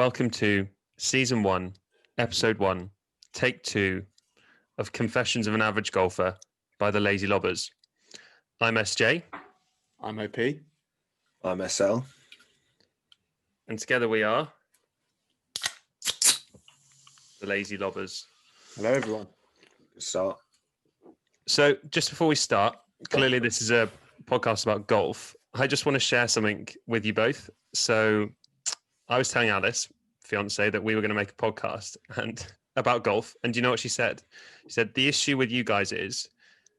welcome to Season 1, Episode 1, Take 2 of Confessions of an Average Golfer by the Lazy Lobbers. I'm SJ. I'm OP. I'm SL. And together we are the Lazy Lobbers. Hello, everyone. Good start. So just before we start, clearly this is a podcast about golf. I just want to share something with you both. So I was telling Alice, fiance, that we were going to make a podcast and about golf. And do you know what she said? She said, the issue with you guys is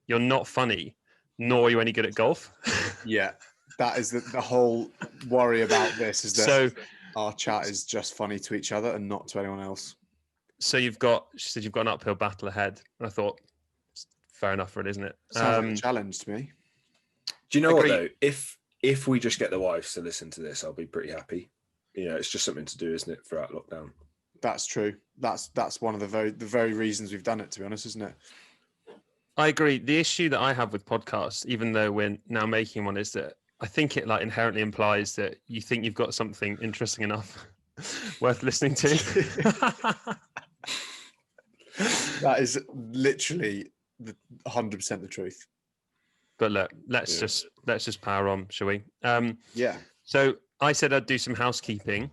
you're not funny, nor are you any good at golf. Yeah, that is the whole worry about this is that So our chat is just funny to each other and not to anyone else. So she said you've got an uphill battle ahead. And I thought, fair enough for it, isn't it? Sounds like a challenge to me. Do you know Agree. what though? If we just get the wives to listen to this, I'll be pretty happy. You know, it's just something to do, isn't it, throughout lockdown? That's true. That's one of the very reasons we've done it, to be honest, isn't it? I agree. The issue that I have with podcasts, even though we're now making one, is that I think it inherently implies that you think you've got something interesting enough worth listening to. That is literally 100% the truth. But look, let's just power on, shall we? Yeah. So I said I'd do some housekeeping.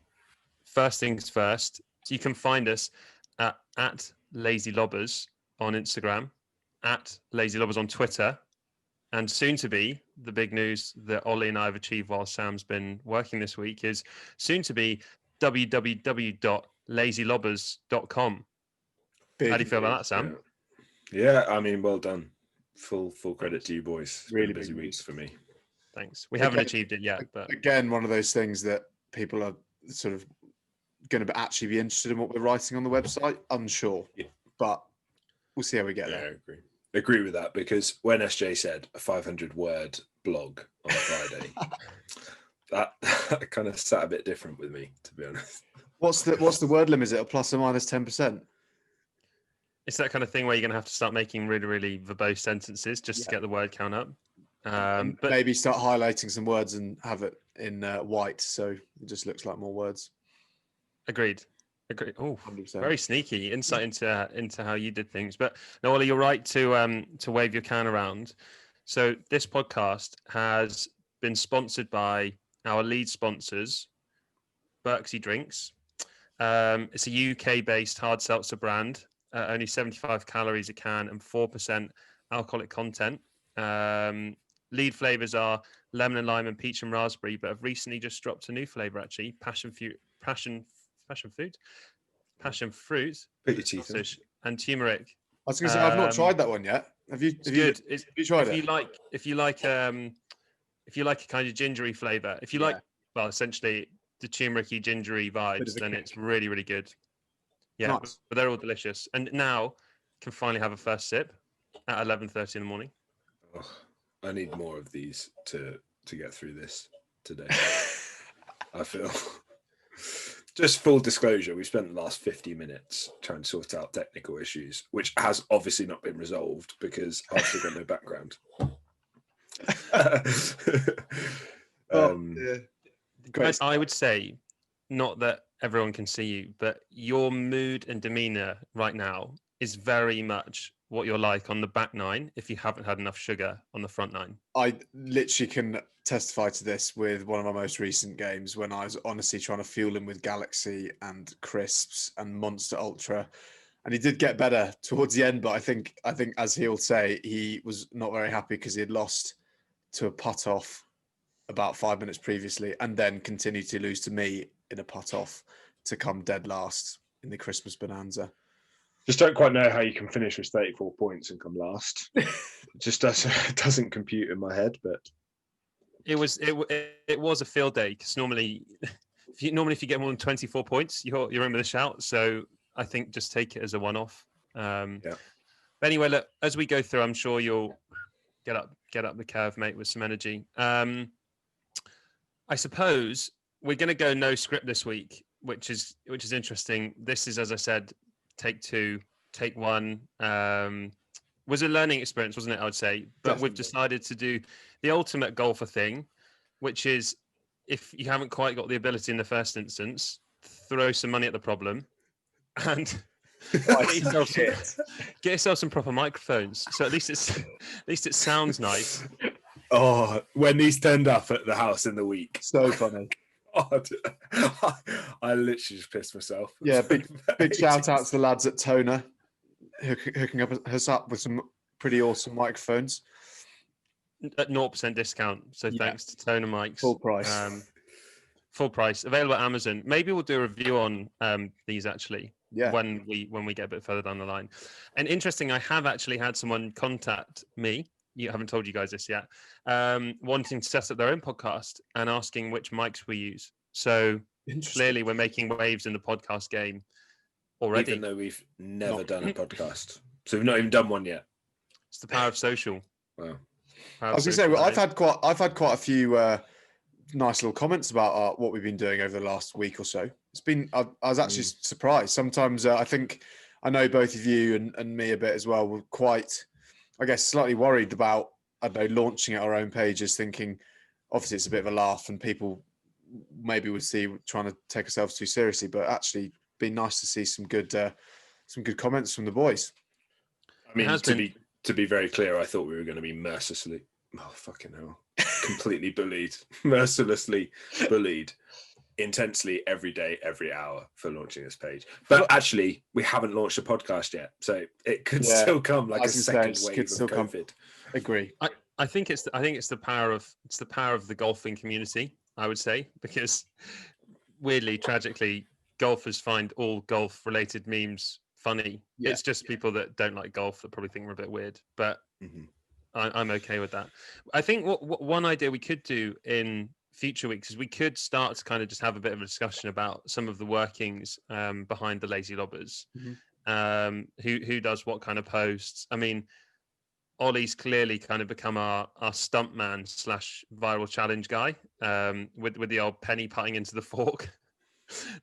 First things first. So you can find us at Lazy Lobbers on Instagram, at Lazy Lobbers on Twitter, and soon to be the big news that Ollie and I have achieved while Sam's been working this week is soon to be www.lazylobbers.com. How do you feel about that, Sam? Yeah, I mean, well done. Full credit to you boys. It's Really been busy big weeks for me. Thanks. We haven't achieved it yet, but Again, one of those things that people are sort of going to actually be interested in what we're writing on the website. Unsure, but we'll see how we get Yeah, I there. agree with that, because when SJ said a 500-word blog on Friday, that kind of sat a bit different with me, to be honest. What's the word limit? Is it a plus or minus 10%? it's that kind of thing where you're going to have to start making really, really verbose sentences just to get the word count up. But maybe start highlighting some words and have it in white, so it just looks like more words. Agreed. Oh, 100%. very sneaky insight into how you did things. But no, Ollie, you're right to wave your can around. So this podcast has been sponsored by our lead sponsors, Berksy Drinks. It's a UK-based hard seltzer brand, only 75 calories a can and 4% alcoholic content. Lead flavors are lemon and lime and peach and raspberry, but have recently just dropped a new flavor actually, passion fruit, Put your teeth in. and turmeric. I was going to say I've not tried that one yet. Have you? It's good. Have you tried it? If you like a kind of gingery flavor, essentially the turmeric-y, gingery vibes, then it's really, really good. Yeah, Nice. but they're all delicious. And now can finally have a first sip at 11:30 in the morning. Oh, I need more of these to get through this today. I feel. Just full disclosure, we spent the last 50 minutes trying to sort out technical issues, which has obviously not been resolved because I've still got no background. Great. I would say, not that everyone can see you, but your mood and demeanor right now is very much what you're like on the back nine if you haven't had enough sugar on the front nine. I literally can testify to this with one of my most recent games when I was honestly trying to fuel him with Galaxy and Crisps and Monster Ultra. And he did get better towards the end, but I think as he'll say, he was not very happy because he had lost to a putt off about 5 minutes previously and then continued to lose to me in a putt off to come dead last in the Christmas Bonanza. Just don't quite know how you can finish with 34 points and come last. It just doesn't compute in my head, but It was a field day because normally if you get more than 24 points, you're in with a shout. So I think just take it as a one-off. But anyway, look, as we go through, I'm sure you'll get up the curve, mate, with some energy. I suppose we're going to go no script this week, which is interesting. This is, as I said, take two, take one. Was a learning experience, wasn't it? I would say, but Definitely. We've decided to do the ultimate golfer thing, which is if you haven't quite got the ability in the first instance, throw some money at the problem and Right. get yourself some proper microphones. So at least it sounds nice. Oh, when these turned up at the house in the week. So funny. God, I literally just pissed myself. Yeah, big shout out to the lads at Toner hooking us up with some pretty awesome microphones. At 0% discount. So Yeah. thanks to Toner Mics. Full price. Full price. Available at Amazon. Maybe we'll do a review on these actually Yeah. when we get a bit further down the line. And interesting, I have actually had someone contact me. I haven't told you guys this yet. Wanting to set up their own podcast and asking which mics we use. So clearly we're making waves in the podcast game already. Even though we've never Not- done a podcast. So we've not even done one yet. It's the power of social. Wow. I was going to say, well, I've had quite a few nice little comments about what we've been doing over the last week or so. It's been, I was actually surprised. Sometimes I think I know both of you and me a bit as well. We're quite, I guess, slightly worried about, I don't know, launching at our own pages, thinking obviously it's a bit of a laugh and people maybe would see trying to take ourselves too seriously, but actually been nice to see some good comments from the boys. I mean, has been. to be very clear, I thought we were going to be mercilessly, oh fucking hell, completely bullied, mercilessly bullied, intensely every day, every hour for launching this page. But actually, we haven't launched a podcast yet, so it could Yeah, still come like I a was gonna say, second it wave could of still come. COVID. Agree. I think it's the power of the golfing community, I would say, because weirdly, tragically, golfers find all golf related memes funny. Yeah. It's just people that don't like golf that probably think we're a bit weird, but Mhm. I'm okay with that. I think what one idea we could do in future weeks is we could start to kind of just have a bit of a discussion about some of the workings behind the Lazy Lobbers. Who does what kind of posts. I mean, Ollie's clearly kind of become our stuntman / viral challenge guy with the old penny putting into the fork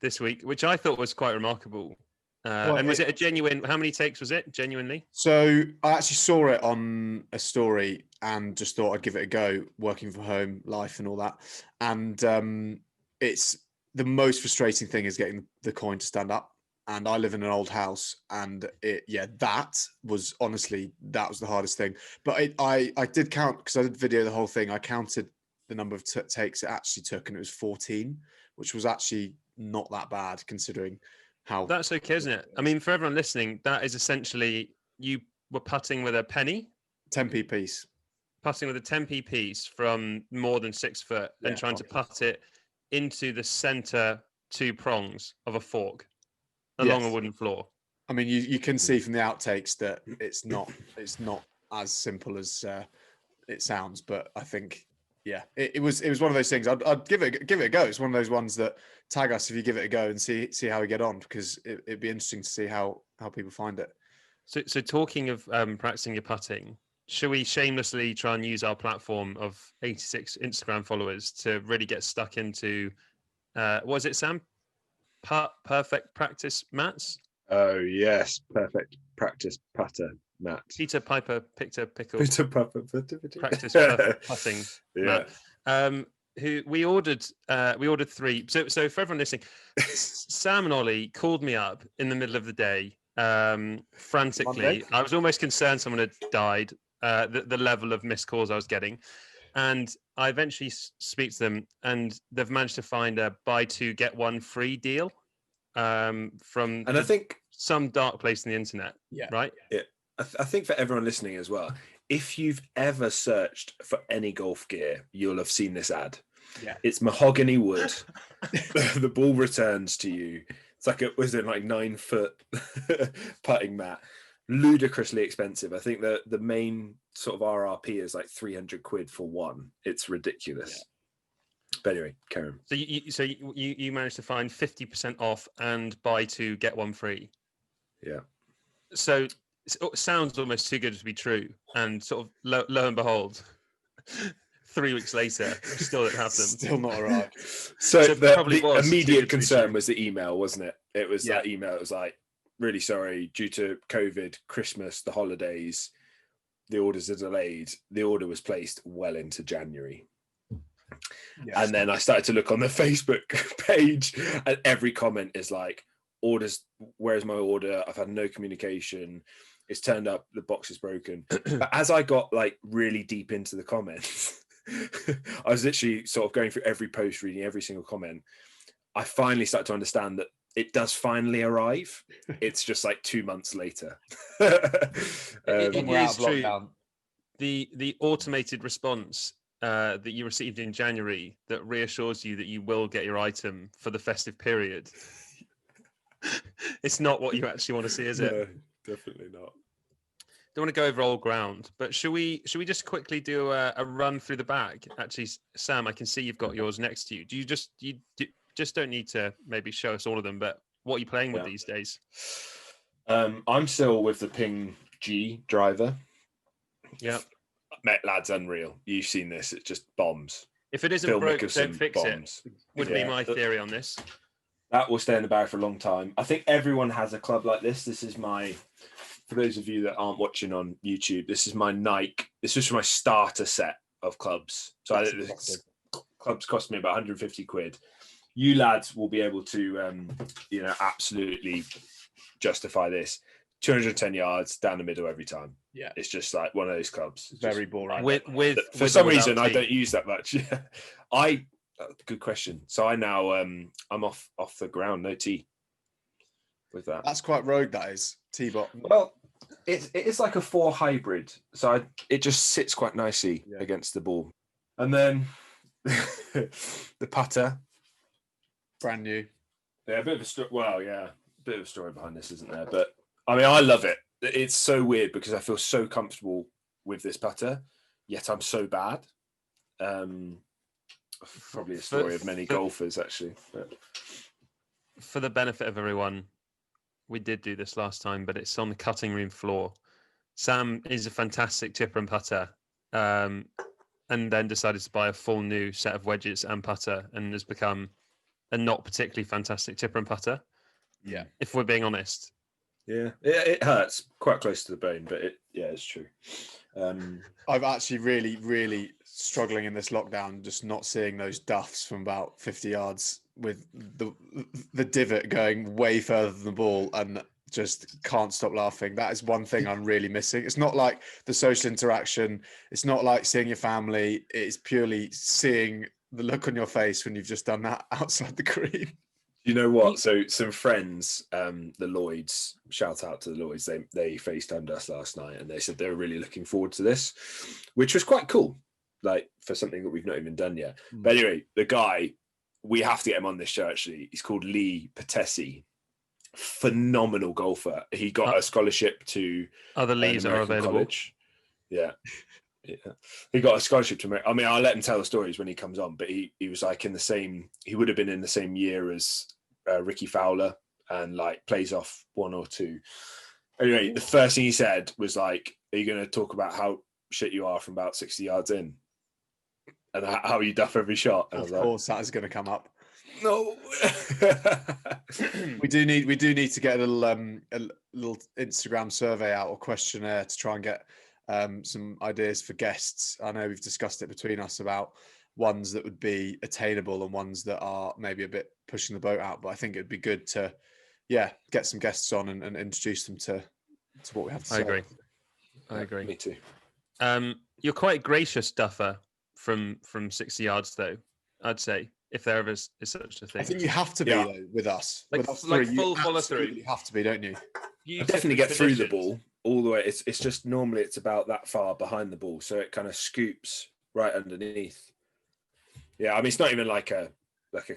this week, which I thought was quite remarkable. And was it a genuine? How many takes was it? Genuinely? So I actually saw it on a story and just thought I'd give it a go, working from home, life and all that. And it's the most frustrating thing is getting the coin to stand up. And I live in an old house, and that was the hardest thing. But I did count, because I did video the whole thing. I counted the number of takes it actually took, and it was 14, which was actually not that bad considering how. That's okay, isn't it? I mean, for everyone listening, that is essentially you were putting with a penny, 10p piece. putting with a 10p piece from more than 6 foot, and Yeah, trying to putt it into the center 2 prongs of a fork along a wooden floor. I mean, you can see from the outtakes that it's not as simple as it sounds, but I think it was one of those things. I'd give it a go. It's one of those ones that tag us if you give it a go and see how we get on, because it'd be interesting to see how people find it. So talking of practicing your putting, should we shamelessly try and use our platform of 86 Instagram followers to really get stuck into what is it, Sam? Perfect practice mats? Oh yes, perfect practice putter, Matt. Peter Piper picked a pickle. Peter Piper. Practice perfect putting. Yeah. Matt. Who we ordered 3. So for everyone listening, Sam and Ollie called me up in the middle of the day, frantically. Monday? I was almost concerned someone had died. The level of missed calls I was getting, and I eventually speak to them, and they've managed to find a buy 2 get 1 free deal from And I think some dark place in the internet. Yeah. Right. I think for everyone listening as well, if you've ever searched for any golf gear, you'll have seen this ad. Yeah. It's mahogany wood. The ball returns to you. It's like 9 foot putting mat. Ludicrously expensive. I think the main sort of RRP is like 300 quid for one. It's ridiculous. Yeah. But anyway, Karen. So you managed to find 50% off and buy 2 get 1 free. Yeah. So it sounds almost too good to be true, and sort of lo and behold, 3 weeks later, still don't have them. Still not arrived. So it probably the was too immediate good to be concern true. was the email, wasn't it? It was Yeah. that email. It was like, really sorry, due to COVID, Christmas, the holidays, the orders are delayed. The order was placed well into January. And then I started to look on the Facebook page, and every comment is like, orders, where's my order? I've had no communication. It's turned up, the box is broken. But as I got like really deep into the comments, I was literally sort of going through every post, reading every single comment. I finally started to understand that it does finally arrive. It's just like 2 months later. It We're out is of true. lockdown. The automated response that you received in January that reassures you that you will get your item for the festive period. It's not what you actually want to see, is it? No, definitely not. Don't want to go over old ground, but should we just quickly do a run through the bag? Actually, Sam, I can see you've got yours next to you. Do you just don't need to maybe show us all of them, but what are you playing with these days? I'm still with the Ping G driver. Yeah. Met lads, unreal. You've seen this, it's just bombs. If it isn't Phil broke, Mickelson don't fix bombs. it. Would be my theory on this. That will stay in the bag for a long time. I think everyone has a club like this. This is my, for those of you that aren't watching on YouTube, this is my Nike. This is my starter set of clubs. So clubs cost me about 150 quid. You lads will be able to, absolutely justify this. 210 yards down the middle every time. Yeah, it's just like one of those clubs. It's very just, boring. For some reason, I don't use that much. Yeah, good question. So I now I'm off the ground, no tee. With that, That's quite rogue. That is T-bot. Well, it is like a 4 hybrid, so it just sits quite nicely against the ball. And then the putter, brand new. Yeah, a bit of a story. Well, yeah, a bit of a story behind this, isn't there? But I mean, I love it. It's so weird because I feel so comfortable with this putter, yet I'm so bad. Probably a story of many golfers, actually. But for the benefit of everyone, we did do this last time, but it's on the cutting room floor. Sam is a fantastic chipper and putter, and then decided to buy a full new set of wedges and putter, and has become a not particularly fantastic chipper and putter. Yeah, if we're being honest. Yeah, it hurts quite close to the bone, but it's true. I've actually really struggling in this lockdown, just not seeing those duffs from about 50 yards with the divot going way further than the ball, and just can't stop laughing. That is one thing I'm really missing. It's not like the social interaction. It's not like seeing your family. It's purely seeing the look on your face when you've just done that outside the green. You know what? So some friends, the Lloyds, shout out to the Lloyds. They FaceTimed us last night, and they said they were really looking forward to this, which was quite cool. Like for something that we've not even done yet. But anyway, the guy, we have to get him on this show. Actually, he's called Lee Patesi. Phenomenal golfer. He got a scholarship to other leagues are available. College. Yeah. He got a scholarship to America. I mean, I'll let him tell the stories when he comes on, but he was like he would have been in the same year as Ricky Fowler, and like plays off 1 or 2. Anyway, the first thing he said was like, are you going to talk about how shit you are from about 60 yards in and how you duff every shot? And of course, that is going to come up. No. we do need to get a little Instagram survey out or questionnaire to try and get some ideas for guests. I know we've discussed it between us about ones that would be attainable and ones that are maybe a bit pushing the boat out, but I think it'd be good to get some guests on and introduce them to what we have to say. I agree. Me too. You're quite gracious duffer from 60 yards though, I'd say, if there ever is such a thing. I think you have to be though, with us. Like full follow through. You have to be, don't you? You definitely get through the ball all the way. It's just normally it's about that far behind the ball, so it kind of scoops right underneath. Yeah, I mean it's not even like a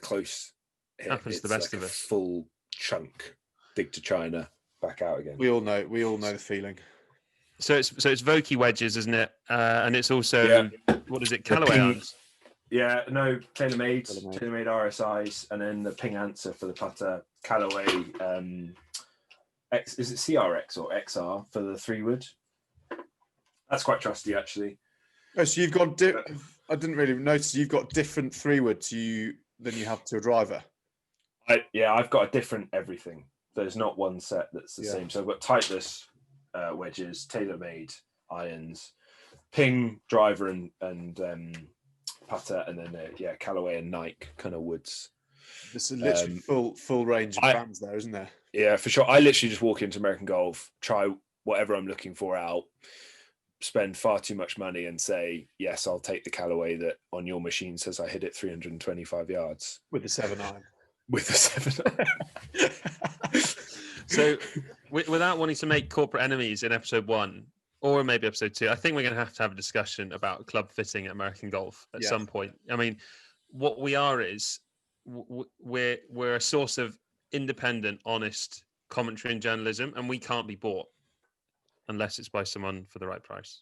close hit. Happens to the best of us. Full chunk, dig to China, back out again. We all know the feeling. So it's Vokey wedges, isn't it? And it's also what is it, Callaway irons? Yeah, no, TaylorMade RSIs, and then the Ping Answer for the putter, Callaway. Is it CRX or XR for the 3-wood? That's quite trusty, actually. Oh, so you've got. I didn't really notice you've got different 3-woods than you have to a driver. I've got a different everything. There's not one set that's the same. So I've got Titleist wedges, TaylorMade irons, Ping driver and putter, and then Callaway and Nike kind of woods. There's literally full range of brands there, isn't there? Yeah, for sure. I literally just walk into American Golf, try whatever I'm looking for out, spend far too much money, and say, yes, I'll take the Callaway that on your machine says I hit it 325 yards with the 7-iron. With the 7-iron. So, without wanting to make corporate enemies in episode 1 or maybe episode 2, I think we're going to have a discussion about club fitting at American Golf at some point. I mean, what we are is we're a source of independent, honest commentary and journalism, and we can't be bought unless it's by someone for the right price.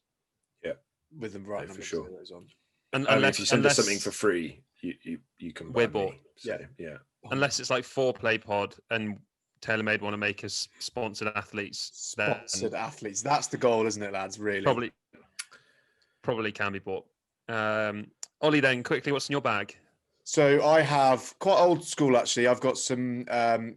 Yeah, with the right for sure. On. And unless you send us something for free, you can. We're bought. So, yeah. Unless it's like Foreplay Pod and TaylorMade want to make us sponsored athletes. Sponsored athletes. That's the goal, isn't it, lads? Really. Probably can be bought. Ollie, then quickly, what's in your bag? So I have quite old school, actually. I've got some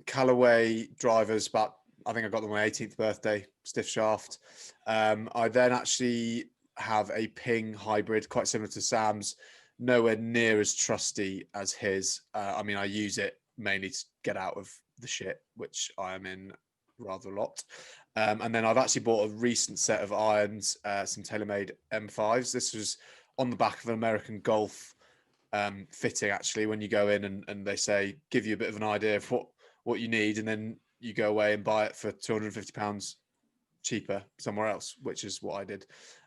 Callaway drivers, but I think I got them on my 18th birthday, stiff shaft. I then actually have a Ping hybrid, quite similar to Sam's, nowhere near as trusty as his. I mean, I use it mainly to get out of the shit, which I am in rather a lot. And then I've actually bought a recent set of irons, some TaylorMade M5s. This was on the back of an American Golf fitting, actually, when you go in and they say, give you a bit of an idea of what you need, and then you go away and buy it for £250 cheaper somewhere else, which is what I did.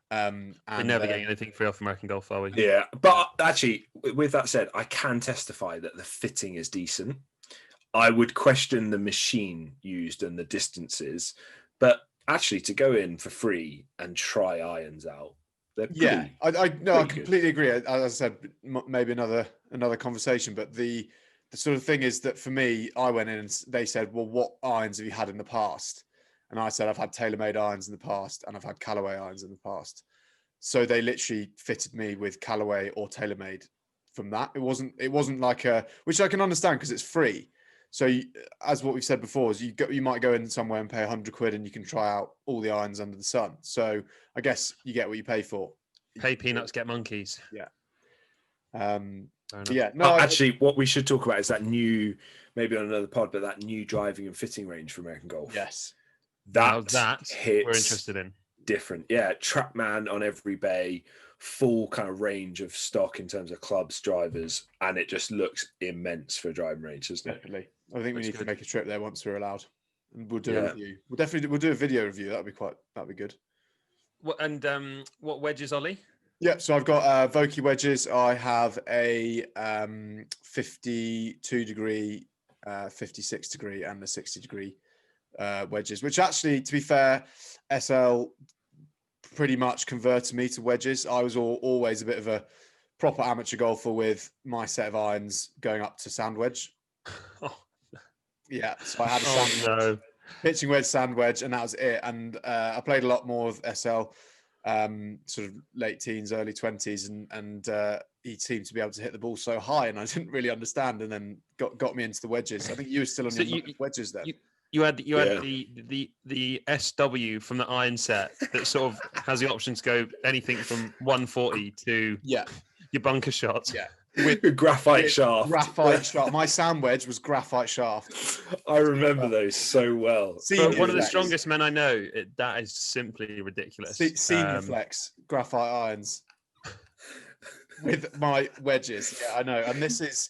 And we're never getting anything free off American Golf, are we? Yeah, but actually, with that said, I can testify that the fitting is decent. I would question the machine used and the distances, but actually to go in for free and try irons out, I completely agree. As I said, maybe another conversation, but the sort of thing is that for me, I went in and they said, well, what irons have you had in the past? And I said, I've had TaylorMade irons in the past and I've had Callaway irons in the past. So they literally fitted me with Callaway or TaylorMade from that. It wasn't like which I can understand because it's free. So as what we've said before, is you might go in somewhere and pay £100 and you can try out all the irons under the sun. So I guess you get what you pay for. Pay peanuts, get monkeys. Yeah. Actually, what we should talk about is that new, maybe on another pod, but that new driving and fitting range for American Golf. Yes. That we're interested in. Different. Yeah. Trackman on every bay, full kind of range of stock in terms of clubs, drivers, and it just looks immense for a driving range, doesn't it? Definitely. I think we need to make a trip there once we're allowed. And we'll do a review. We'll do a video review. That'd be good. What wedges, Ollie? Yeah, so I've got Vokey wedges. I have a 52 degree, 56 degree, and a 60 degree wedges, which actually, to be fair, SL pretty much converted me to wedges. I was always a bit of a proper amateur golfer with my set of irons going up to sand wedge. Yeah, so I had a sand wedge, pitching wedge, sand wedge, and that was it. And I played a lot more of SL, sort of late teens, early 20s, and he seemed to be able to hit the ball so high, and I didn't really understand. And then got me into the wedges. I think you were still on your wedges then. You had the SW from the iron set that sort of has the option to go anything from 140 to your bunker shot. Yeah. With graphite shaft. Graphite shaft. My sand wedge was graphite shaft. I remember those so well. One of the strongest men I know. That is simply ridiculous. Senior flex graphite irons with my wedges. Yeah, I know. And this is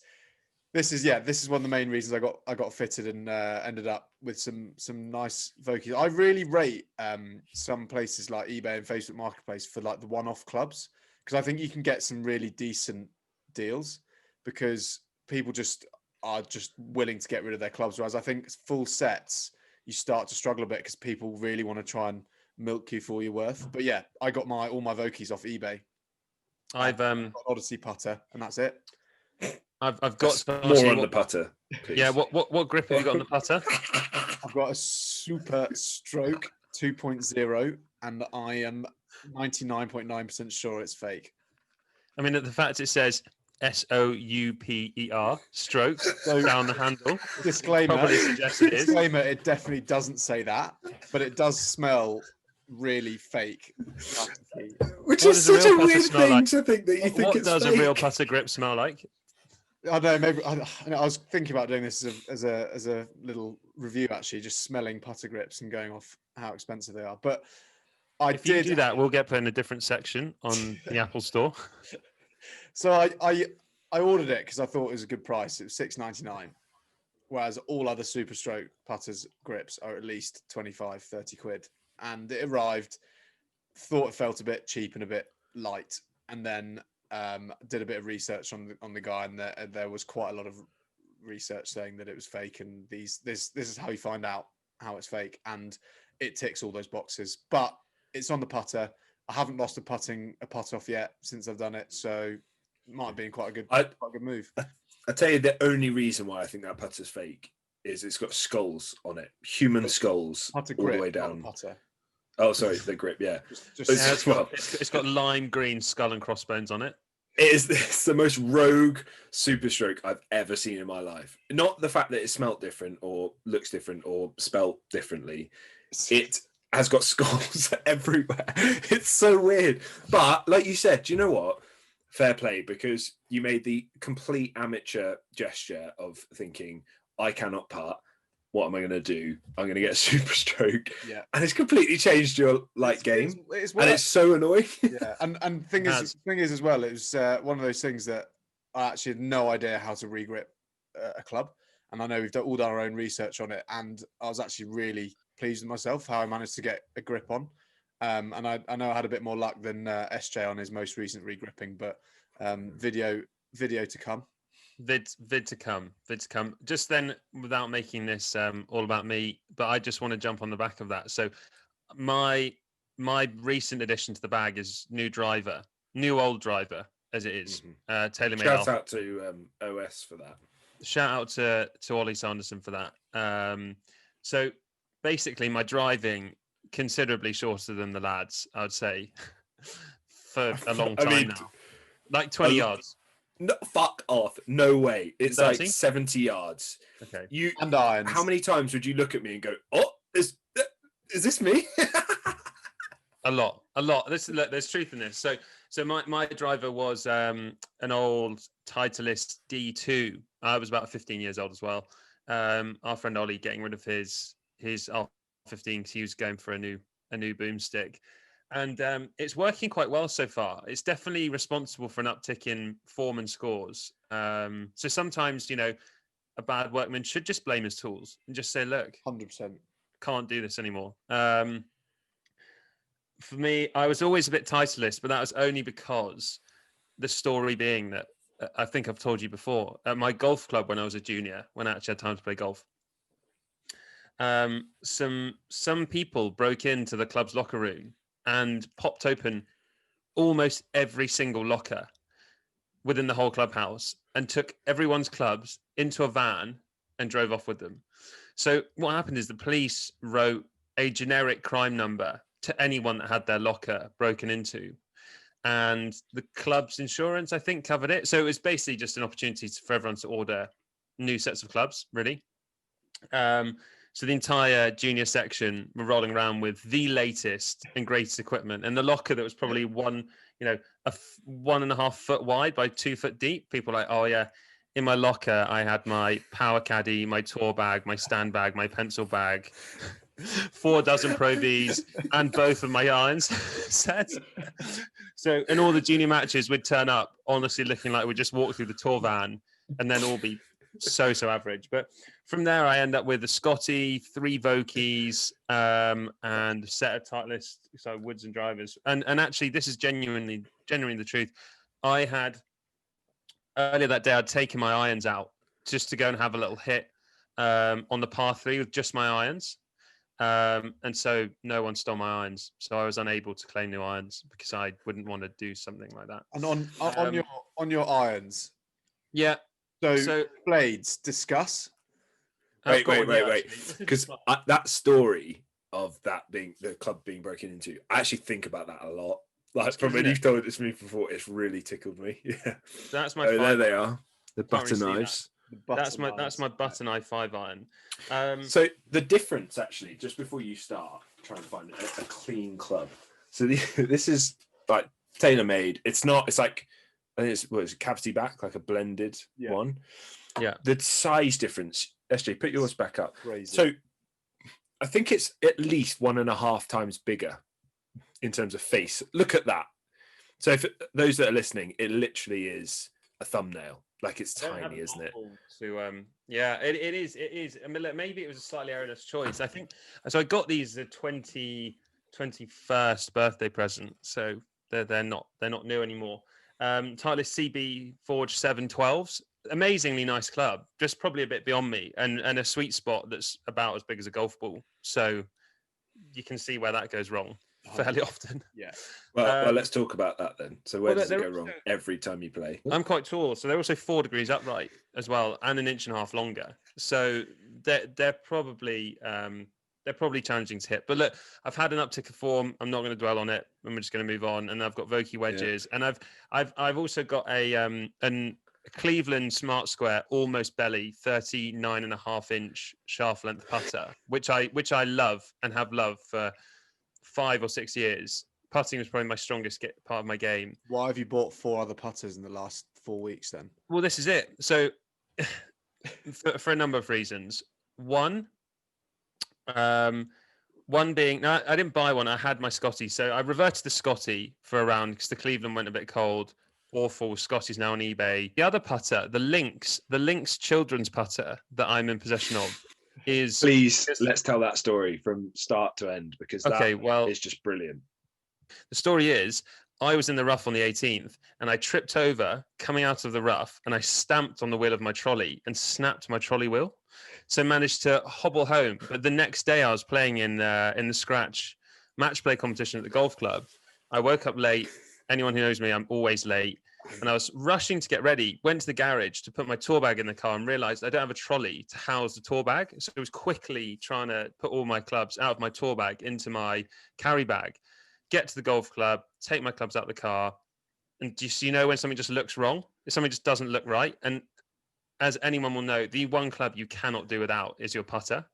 one of the main reasons I got fitted and ended up with some nice Vokeys. I really rate some places like eBay and Facebook Marketplace for like the one-off clubs, because I think you can get some really decent deals because people are just willing to get rid of their clubs. Whereas I think full sets, you start to struggle a bit because people really want to try and milk you for all your worth. But yeah, I got all my Vokeys off eBay. I've got Odyssey putter, and that's it. I've got more on the putter. Please. Yeah, what grip have you got on the putter? I've got a Super Stroke 2.0, and I am 99.9% sure it's fake. I mean, the fact it says SOUPER stroke down the handle. Disclaimer. Probably suggests it is. Disclaimer. It definitely doesn't say that, but it does smell really fake. plastic-y. Which What is does a such real a putter weird smell thing like? to think that you think What it's does fake. a real putter grip smell like? I don't know. Maybe I was thinking about doing this as a little review, actually, just smelling putter grips and going off how expensive they are. But I If you did do that, we'll get put in a different section on the Apple Store. So I ordered it because I thought it was a good price. It was $6.99, whereas all other Super Stroke putters grips are at least 25, 30 quid. And it arrived, thought it felt a bit cheap and a bit light, and then did a bit of research on the guy, and there was quite a lot of research saying that it was fake, and this is how you find out how it's fake, and it ticks all those boxes. But it's on the putter. I haven't lost a putt off yet since I've done it, so it might have been quite a good move. I tell you, the only reason why I think that putter's fake is it's got skulls on it, human skulls Putter all grip, the way not down. putter. Oh, sorry, the grip. Yeah, Just Yeah, it's got lime green skull and crossbones on it. it's the most rogue Super Stroke I've ever seen in my life. Not the fact that it smelt different or looks different or spelt differently. It has got skulls everywhere. It's so weird. But like you said, do you know what? Fair play, because you made the complete amateur gesture of thinking, I cannot putt. What am I going to do? I'm going to get a Super Stroke. Yeah. And it's completely changed your game. It's And it's so annoying. yeah, and thing is as well, it was one of those things that I actually had no idea how to regrip a club, and I know we've all done our own research on it, and I was actually really pleased with myself how I managed to get a grip on, and I know I had a bit more luck than SJ on his most recent regripping, but video to come. Vid to come. Just then, without making this all about me, but I just want to jump on the back of that. So my recent addition to the bag is new old driver as it is. TaylorMade. Shout out to OS for that. Shout out to Ollie Sanderson for that. So basically, my driving considerably shorter than the lads, I would say, for a long time now. Like 20 yards. No, fuck off. No way. It's 30? like 70 yards. Okay. And irons. How many times would you look at me and go, oh, is this me? A lot. There's truth in this. So my driver was an old Titleist D2. I was about 15 years old as well. Our friend Ollie getting rid of his R15 because he was going for a new boomstick. And it's working quite well so far. It's definitely responsible for an uptick in form and scores. So sometimes, a bad workman should just blame his tools and just say, look, 100%. can't do this anymore. For me, I was always a bit Titleist, but that was only because the story being that I think I've told you before, at my golf club when I was a junior, when I actually had time to play golf, some people broke into the club's locker room and popped open almost every single locker within the whole clubhouse and took everyone's clubs into a van and drove off with them. So what happened is the police wrote a generic crime number to anyone that had their locker broken into. And the club's insurance, I think, covered it. So it was basically just an opportunity for everyone to order new sets of clubs, really. So the entire junior section were rolling around with the latest and greatest equipment, and the locker that was probably 1.5 foot wide by 2 foot deep. People were like, oh yeah, in my locker I had my power caddy, my tour bag, my stand bag, my pencil bag, 4 dozen Pro Vs, and both of my irons sets. So in all the junior matches, we'd turn up honestly looking like we just walked through the tour van, and then all be so average. But from there I end up with a Scotty, 3 Vokeys, and a set of Titleist, so woods and drivers. And actually this is genuinely the truth. I had earlier that day I'd taken my irons out just to go and have a little hit on the par 3 with just my irons, and so no one stole my irons, so I was unable to claim new irons because I wouldn't want to do something like that. And on your irons, yeah. So blades, discuss. Wait, because that story of that being the club being broken into, I actually think about that a lot. Like from when you've told it to me before, it's really tickled me. Yeah, That's my. There they are, the butter knives. That's my button i5 iron. So the difference, actually, just before you start trying to find a clean club. So this is like tailor-made. It's not. It's like I think it's cavity back, like a blended one. Yeah. The size difference. SJ, put yours back up. Crazy. So I think it's at least 1.5 times bigger in terms of face. Look at that. So if those that are listening, it literally is a thumbnail. Like it's tiny, isn't it? Yeah, it is. It is. I mean, maybe it was a slightly erroneous choice. I think so. I got these the 21st birthday present, so they're not new anymore. Titleist CB Forge 712s. Amazingly nice club, just probably a bit beyond me, and a sweet spot that's about as big as a golf ball. So you can see where that goes wrong fairly often. Yeah. Well, let's talk about that then. So where does it go wrong every time you play? I'm quite tall, so they're also 4 degrees upright as well, and 1.5 inches longer. So they're probably challenging to hit. But look, I've had an uptick of form. I'm not going to dwell on it. I'm just going to move on. And I've got Vokey wedges, and I've also got a Cleveland Smart Square almost belly 39.5-inch shaft length putter, which I love and have loved for 5 or 6 years. Putting was probably my strongest part of my game. Why have you bought 4 other putters in the last 4 weeks then? Well, this is it. So for a number of reasons. One being, no, I didn't buy one. I had my Scotty. So I reverted to Scotty for a round because the Cleveland went a bit cold. Awful. Scotty's now on eBay. The other putter, the Lynx children's putter that I'm in possession of is... Please, let's tell that story from start to end because it's just brilliant. The story is, I was in the rough on the 18th and I tripped over coming out of the rough and I stamped on the wheel of my trolley and snapped my trolley wheel. So managed to hobble home. But the next day I was playing in the scratch match play competition at the golf club. I woke up late. Anyone who knows me, I'm always late. And I was rushing to get ready, went to the garage to put my tour bag in the car and realized I don't have a trolley to house the tour bag. So I was quickly trying to put all my clubs out of my tour bag into my carry bag, get to the golf club, take my clubs out of the car. And you know when something just looks wrong? If something just doesn't look right. And as anyone will know, the one club you cannot do without is your putter.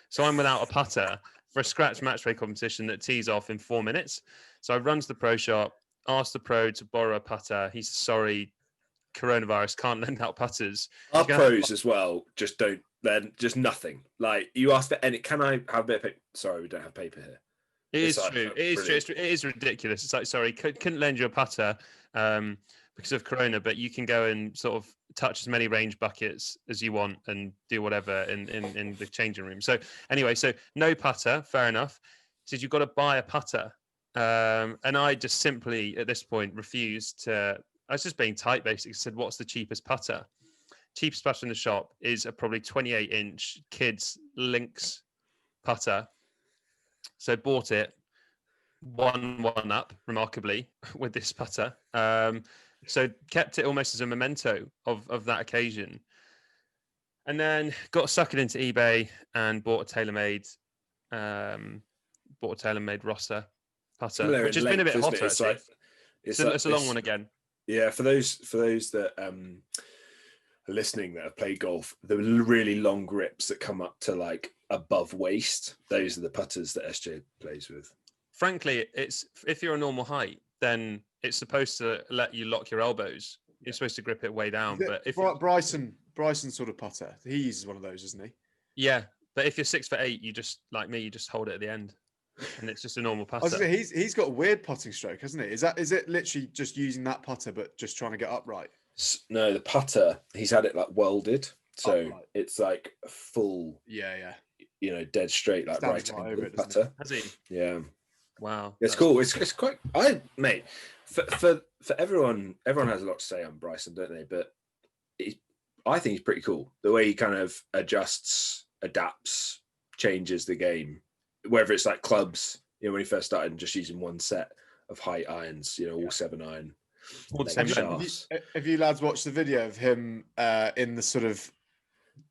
So I'm without a putter for a scratch match play competition that tees off in 4 minutes. So I run to the pro shop, asked the pro to borrow a putter. He's sorry, coronavirus, can't lend out putters. Our pros as well just don't, then just nothing. Like you asked for any, can I have a bit of paper? Sorry, we don't have paper here. It is true. It is ridiculous. It's like, sorry, couldn't lend you a putter because of Corona, but you can go and sort of touch as many range buckets as you want and do whatever in the changing room. So anyway, so no putter, fair enough. He says, you've got to buy a putter. And I just simply, at this point, refused to. I was just being tight, basically. Said, what's the cheapest putter? Cheapest putter in the shop is a probably 28-inch kids Lynx putter. So bought it, won one up, remarkably, with this putter. So kept it almost as a memento of that occasion. And then got suckered into eBay and bought a TaylorMade Rosser putter, which has been a bit hotter. It's a long one again. Yeah, for those that are listening that have played golf, the really long grips that come up to like above waist, those are the putters that SJ plays with. Frankly, it's if you're a normal height, then it's supposed to let you lock your elbows. You're supposed to grip it way down. But if Bryson sort of putter, he uses one of those, isn't he? Yeah, but if you're 6'8", you just like me, you just hold it at the end. And it's just a normal putter. He's got a weird putting stroke, hasn't he? Is it literally just using that putter, but just trying to get upright? No, the putter, he's had it like welded, so it's like full. Yeah. You know, dead straight, like right angle putter. Has he? Yeah. Wow. It's cool. It's quite. For everyone has a lot to say on Bryson, don't they? But I think he's pretty cool. The way he kind of adjusts, adapts, changes the game. Whether it's like clubs, you know, when he first started and just using one set of height irons, you know, all 7-iron. Have you lads watched the video of him in the sort of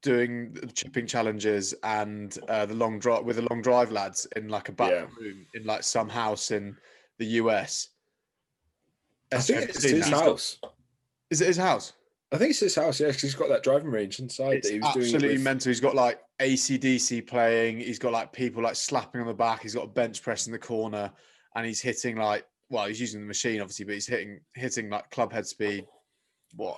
doing the chipping challenges and the long drive with the long drive lads in like a back room in like some house in the US? I think it's his house. Is it his house? I think it's his house, yeah, 'cause he's got that driving range inside It's that he was doing. absolutely It with. mental. He's got like AC/DC playing. He's got like people like slapping on the back. He's got a bench press in the corner, and he's hitting like, well, he's using the machine obviously, but he's hitting like club head speed. What?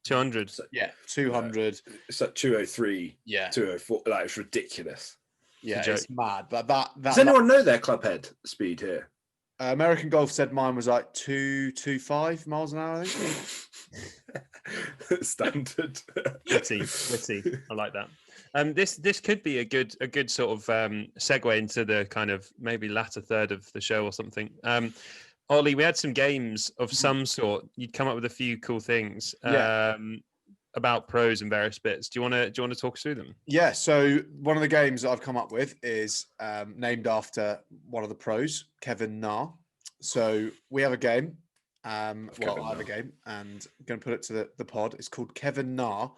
200. Yeah, 200. It's like 203, Yeah, 204. Like, it's ridiculous. yeah, joke. it's mad. But that Does anyone know their club head speed here? American Golf said mine was like 225 miles an hour. I think. Standard. Witty. I like that. This could be a good sort of segue into the kind of maybe latter third of the show or something. Ollie, we had some games of some sort. You'd come up with a few cool things about pros and various bits. Do you want to talk us through them? Yeah. So one of the games that I've come up with is named after one of the pros, Kevin Na. So we have a game. I have a game, and I'm going to put it to the pod. It's called Kevin Na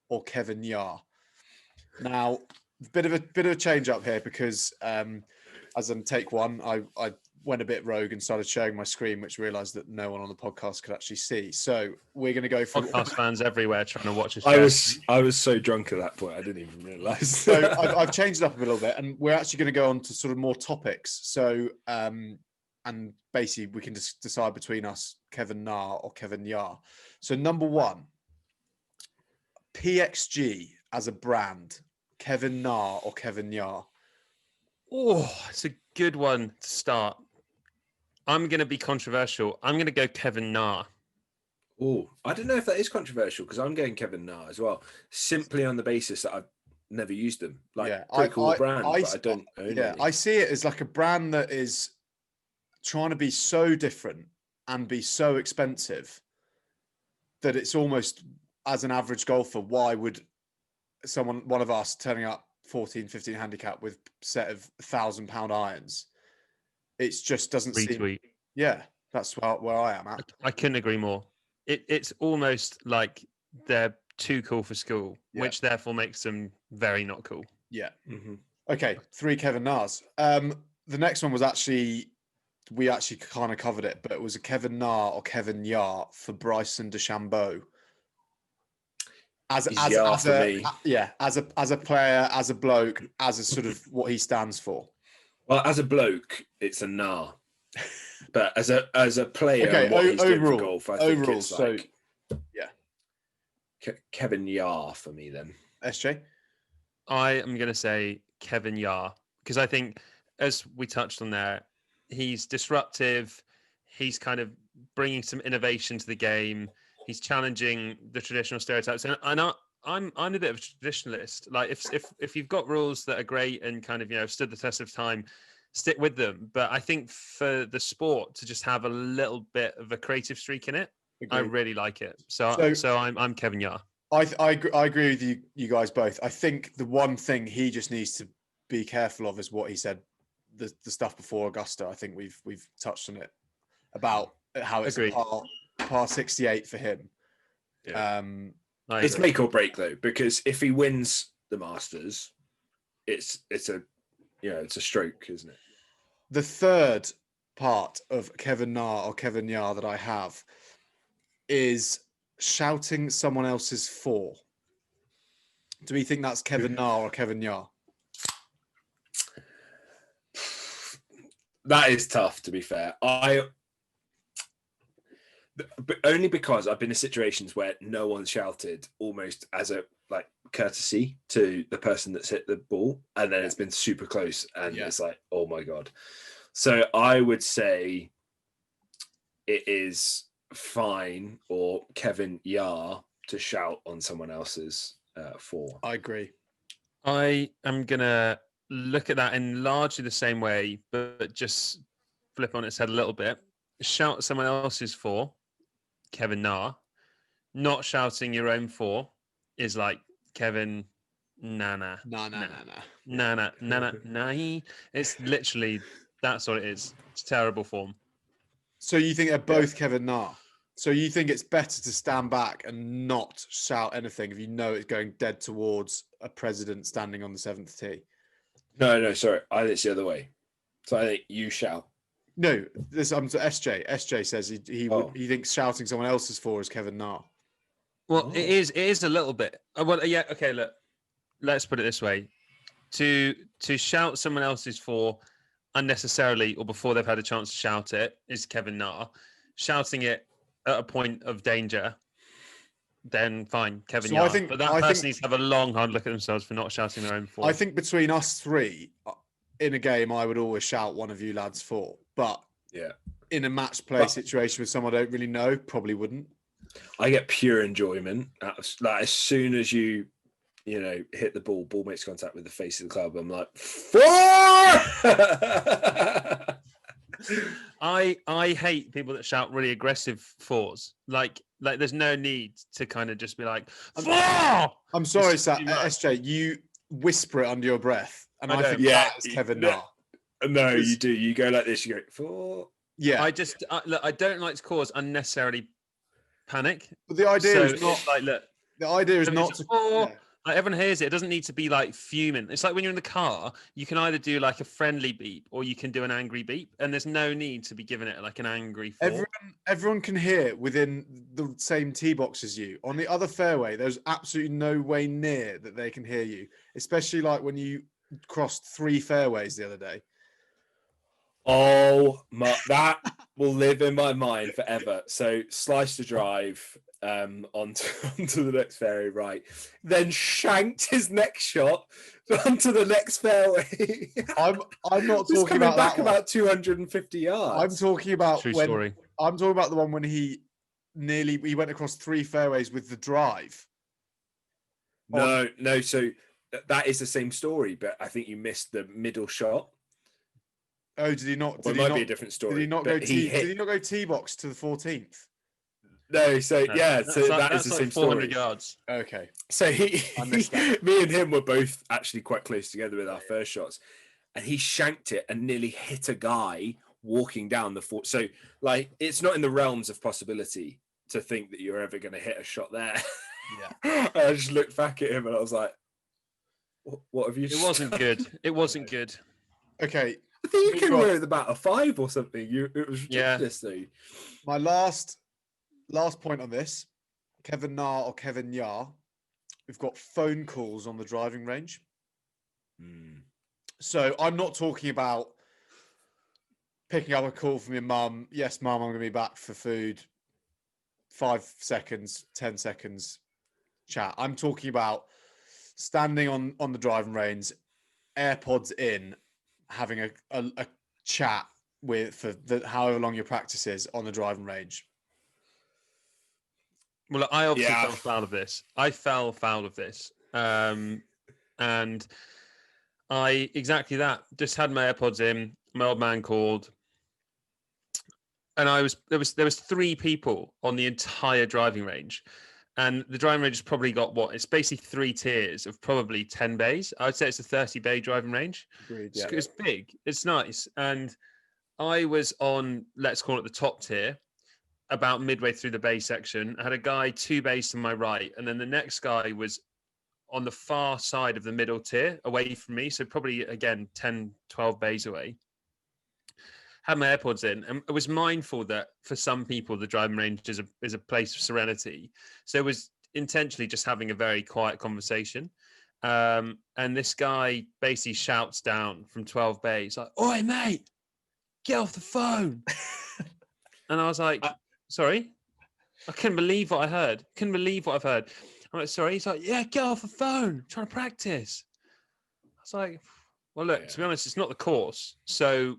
or Kevin Yar. Now, bit of a change up here because as in take one, I went a bit rogue and started showing my screen, which realised that no one on the podcast could actually see. So we're going to go for Podcast fans everywhere trying to watch us. I was so drunk at that point, I didn't even realise. So I've changed it up a little bit, and we're actually going to go on to sort of more topics. So and basically we can just decide between us, Kevin Na or Kevin Yar. So number one, PXG as a brand, Kevin Na or Kevin Yar. Oh, it's a good one to start. I'm going to be controversial. I'm going to go Kevin Na. Oh, I don't know if that is controversial because I'm going Kevin Na as well, simply on the basis that I've never used them. Like, Yeah, pretty cool brand, I but I don't own Yeah, any. I see it as like a brand that is trying to be so different and be so expensive that it's almost, as an average golfer, why would one of us turning up 14, 15 handicap with a set of £1,000 irons? It just doesn't seem. Retweet. Yeah, that's where I am at. I couldn't agree more. It's almost like they're too cool for school, Yeah. which therefore makes them very not cool. Yeah. Mhm. Okay, 3 Kevin Nars. The next one was we actually kind of covered it, but it was a Kevin Na or Kevin Yar for Bryson DeChambeau. As He's Yar for me. as a player, as a bloke, as a sort of what he stands for. Well, as a bloke, it's a Na. But as a player, Okay, and what he's doing for overall- golf, I think overall, it's so- like yeah. Kevin Yar for me then. SJ? I am going to say Kevin Yar because I think, as we touched on there, he's disruptive. He's kind of bringing some innovation to the game. He's challenging the traditional stereotypes, and I'm a bit of a traditionalist. Like if you've got rules that are great and kind of stood the test of time, stick with them. But I think for the sport to just have a little bit of a creative streak in it, I Agreed. really like it. So I'm Kevin Yar. I agree with you guys both. I think the one thing he just needs to be careful of is what he said, the stuff before Augusta. I think we've touched on it about how it's Agreed. par 68 for him. Yeah. I It's agree. make or break though, because if he wins the Masters, it's a stroke, isn't it? The third part of Kevin Na or Kevin Yar that I have is shouting someone else's four. Do we think that's Kevin Na or Kevin Yar? That is tough, to be fair. But only because I've been in situations where no one's shouted almost as a courtesy to the person that's hit the ball, and then it's been super close, and it's like, oh my god. So I would say it is fine, or Kevin Yar, to shout on someone else's four. I agree. I am gonna look at that in largely the same way, but just flip on its head a little bit. Shout someone else's four, Kevin Na. Not shouting your own four is like Kevin Nana. Nana. It's literally, that's what it is. It's terrible form. So you think they're both Kevin Na? So you think it's better to stand back and not shout anything if you know it's going dead towards a president standing on the seventh tee? No, sorry. I think it's the other way. So I think you shout. No, this to SJ. SJ says he thinks shouting someone else's four is Kevin Na. Well, it is a little bit. Well, yeah. Okay, look. Let's put it this way: to shout someone else's for unnecessarily or before they've had a chance to shout it is Kevin Na. Shouting it at a point of danger, then fine, Kevin So Na. I think- But that I person think- needs to have a long hard look at themselves for not shouting their own for. I think between us three, in a game, I would always shout one of you lads for. But Yeah. in a match play situation with someone I don't really know, probably wouldn't. I get pure enjoyment like as soon as you hit the ball makes contact with the face of the club. I'm like, 4! I hate people that shout really aggressive fours. Like there's no need to kind of just be like, four! I'm sorry, It's too much. SJ. You whisper it under your breath, and I I don't. think Yeah, that is Kevin no. Na. No, you do. You go like this. You go 4. Yeah, Look, I don't like to cause unnecessary panic. but the idea So is not. it's like, look, The idea is so not it's to. four. yeah. Like everyone hears it. It doesn't need to be like fuming. It's like when you're in the car, you can either do like a friendly beep or you can do an angry beep, and there's no need to be giving it like an angry four. Everyone can hear within the same tee box as you. On the other fairway, there's absolutely no way near that they can hear you, especially like when you crossed 3 fairways the other day. Oh my! That will live in my mind forever. So slice the drive onto the next fairway, right? Then shanked his next shot onto the next fairway. I'm not Just talking coming about back that one. about 250 yards. I'm talking about True when story. I'm talking about the one when he went across 3 fairways with the drive. No. So that is the same story, but I think you missed the middle shot. Oh, did he not? Well, Did it he might not? be a different story. Did he not but go? he Did he hit. not go tee box to the 14th? No, so yeah, That's so like- that that's is the like same 400 story. yards. Okay. So I missed that. me and him were both actually quite close together with our first shots, and he shanked it and nearly hit a guy walking down the fort. So like, it's not in the realms of possibility to think that you're ever going to hit a shot there. Yeah. I just looked back at him and I was like, "What have you?" It wasn't good. It wasn't good. Okay. I think you Moving came on. away with about a 5 or something. It was Yeah. ridiculous, though. My last point on this, Kevin Na or Kevin Ya, we've got phone calls on the driving range. So I'm not talking about picking up a call from your mum. Yes, mum, I'm going to be back for food. 5 seconds, 10 seconds chat. I'm talking about standing on the driving range, AirPods in, having a chat for however long your practice is on the driving range. Well, I obviously Yeah. fell foul of this. I fell foul of this. And I exactly that. Just had my AirPods in. My old man called, and there was 3 people on the entire driving range, and the driving range has probably got what? It's basically 3 tiers of probably 10 bays. I'd say it's a 30 bay driving range. Agreed. It's big. It's nice, and I was on, let's call it the top tier, about midway through the bay section. I had a guy 2 bays to my right, and then the next guy was on the far side of the middle tier away from me. So probably, again, 10, 12 bays away. Had my AirPods in, and I was mindful that for some people, the driving range is a place of serenity. So I was intentionally just having a very quiet conversation. And this guy basically shouts down from 12 bays, like, "Oi, mate, get off the phone." And I was like, sorry? I couldn't believe what I heard. Couldn't believe what I've heard. I'm like, sorry? He's like, yeah, get off the phone. I'm trying to practice. I was like, well, look, to be honest, it's not the course. So,